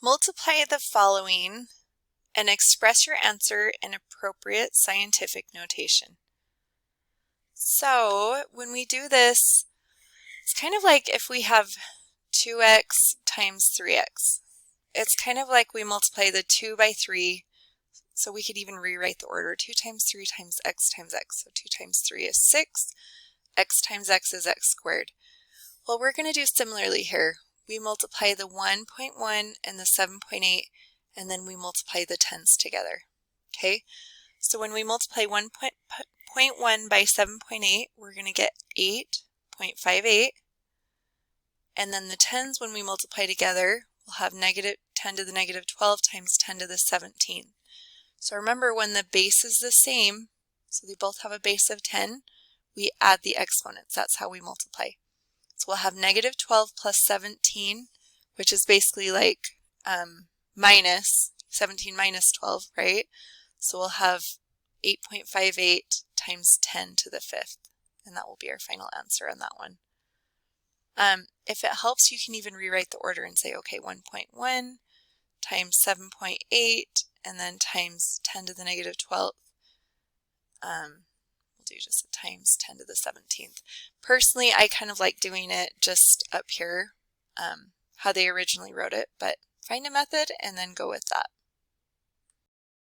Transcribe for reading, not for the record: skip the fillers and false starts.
Multiply the following and express your answer in appropriate scientific notation. So when we do this, it's kind of like if we have 2x times 3x. It's kind of like we multiply the 2 by 3, so we could even rewrite the order. 2 times 3 times x times x. So 2 times 3 is 6, x times x is x squared. Well, we're going to do similarly here. We multiply the 1.1 and the 7.8, and then we multiply the 10s together. Okay, so when we multiply 1.1 by 7.8, we're going to get 8.58, and then the 10s, when we multiply together, we'll have negative 10 to the negative 12 times 10 to the 17. So remember, when the base is the same, so they both have a base of 10, we add the exponents. That's how we multiply. So we'll have negative 12 plus 17, which is basically like minus 17 minus 12, right? So we'll have 8.58 times 10 to the 5th, and that will be our final answer on that one. If it helps, you can even rewrite the order and say, okay, 1.1 times 7.8, and then times 10 to the negative 12th. We'll do just a times 10 to the 17th. Personally, I kind of like doing it just up here, how they originally wrote it, but find a method and then go with that.